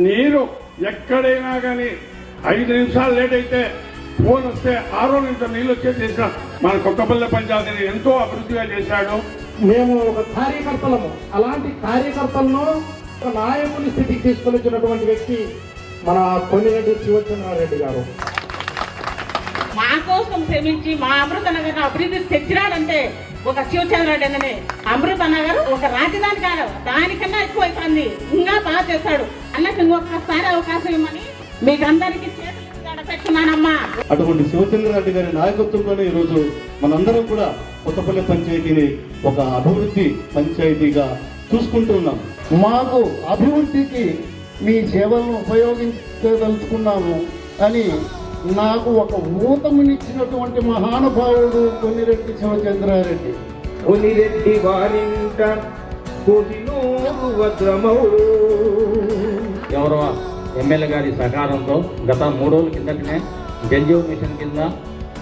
నీరు ఎక్కడైనా కానీ 5 నిమిషాలు లేట్ అయితే ఫోన్ వస్తే 6 నిమిషాలు నీళ్ళు వచ్చేసేసిన మన కొత్తపల్లి పంచాయతీని ఎంతో అభివృద్ధిగా చేశాడు. మేము ఒక కార్యకర్తలము, అలాంటి కార్యకర్తలను ఒక నాయకుని స్థితికి తీసుకొని వచ్చినటువంటి వ్యక్తి మన కొన్నిరెడ్డి శివచంద్రారెడ్డి గారు. మా కోసం శ్రమించి మా అమృత నగర్ అభివృద్ధి తెచ్చినాడంటే ఒక శివచంద్రారెడ్డి అనే అమృత నగర్ ఒక రాజధాని కాదు, దానికన్నా ఎక్కువ అవుతుంది. ఇంకా బాగా చేశాడు అన్నట్టు ఇంకొకసారి అవకాశం ఇవ్వమని మీకు అందరికీ చేతులు పెట్టుకున్నానమ్మా. అటువంటి శివచంద్రారెడ్డి గారి నాయకత్వంలోనే ఈరోజు మనందరం కూడా కొత్తపల్లి పంచాయతీని ఒక అభివృద్ధి పంచాయతీగా చూసుకుంటున్నాం. మాకు అభివృద్ధికి మీ సేవలను ఉపయోగించదలుచుకున్నాము అని నాకు ఒక ఊతమునిచ్చినటువంటి మహానుభావుడు కొన్నిరెడ్డి శివచంద్రారెడ్డి. కొన్నిరెడ్డి వారింట కొన్నినూరు వజ్రమౌడు. గౌరవ ఎమ్మెల్యే గారి సహకారంతో గత 3 రోజుల కిందటనే జల్జీవ మిషన్ కింద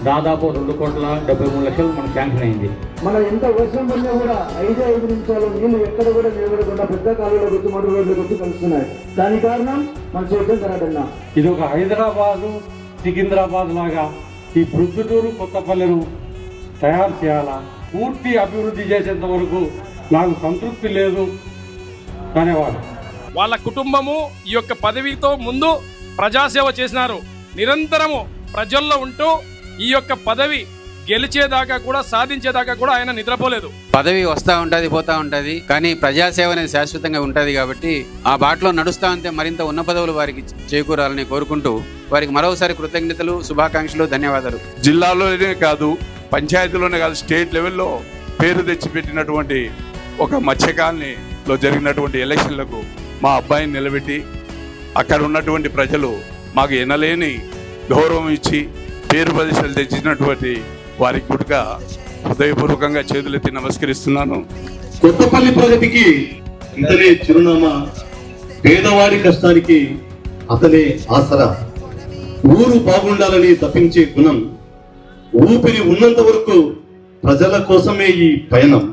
దాదాపు 2,73,00,000 మనకు శాంక్షన్ అయింది. మనం ఎంత వర్షం పడినా కూడా 5 నిమిషాలు నీళ్లు ఎక్కడ కూడా నిలబడకుండా పెద్ద కాలంలో వచ్చి మరో రోడ్లకు వచ్చి కలుస్తున్నాయి. దానికి కారణం మన శివచంద్రారెడ్డి. ఇది ఒక హైదరాబాదు సికింద్రాబాద్ లాగా ఈ ప్రొద్దుటూరు కొత్తపల్లెను తయారు చేయాలా, పూర్తి అభివృద్ధి చేసేంత వరకు నాకు సంతృప్తి లేదు అనేవాడు. వాళ్ళ కుటుంబము ఈ యొక్క పదవితో ముందు ప్రజాసేవ చేసినారు. నిరంతరము ప్రజల్లో ఉంటూ ఈ యొక్క పదవి గెలిచేదాకా కూడా సాధించేదాకా కూడా ఆయన నిద్రపోలేదు. పదవి వస్తూ ఉంటుంది పోతా ఉంటుంది, కానీ ప్రజాసేవ అనేది శాశ్వతంగా ఉంటుంది కాబట్టి ఆ బాటలో నడుస్తూ ఉంటే మరింత ఉన్న పదవులు వారికి చేకూరాలని కోరుకుంటూ వారికి మరోసారి కృతజ్ఞతలు, శుభాకాంక్షలు, ధన్యవాదాలు. జిల్లాలోనే కాదు, పంచాయతీలోనే కాదు, స్టేట్ లెవెల్లో పేరు తెచ్చిపెట్టినటువంటి ఒక మత్స్యకాలనీలో జరిగినటువంటి ఎలక్షన్లకు మా అబ్బాయిని నిలబెట్టి అక్కడ ఉన్నటువంటి ప్రజలు మాకు ఎనలేని గౌరవం ఇచ్చి పేరు ప్రదేశాలు తెచ్చినటువంటి వారికి కూడా హృదయపూర్వకంగా చేతులెత్తి నమస్కరిస్తున్నాను. కొత్తపల్లి ప్రగతికి ఇంతనే చిరునామా, పేదవాడి కష్టానికి అతనే ఆసరా. ఊరు బాగుండాలని తప్పించే గుణం, ఊపిరి ఉన్నంత వరకు ప్రజల కోసమే ఈ పయనం.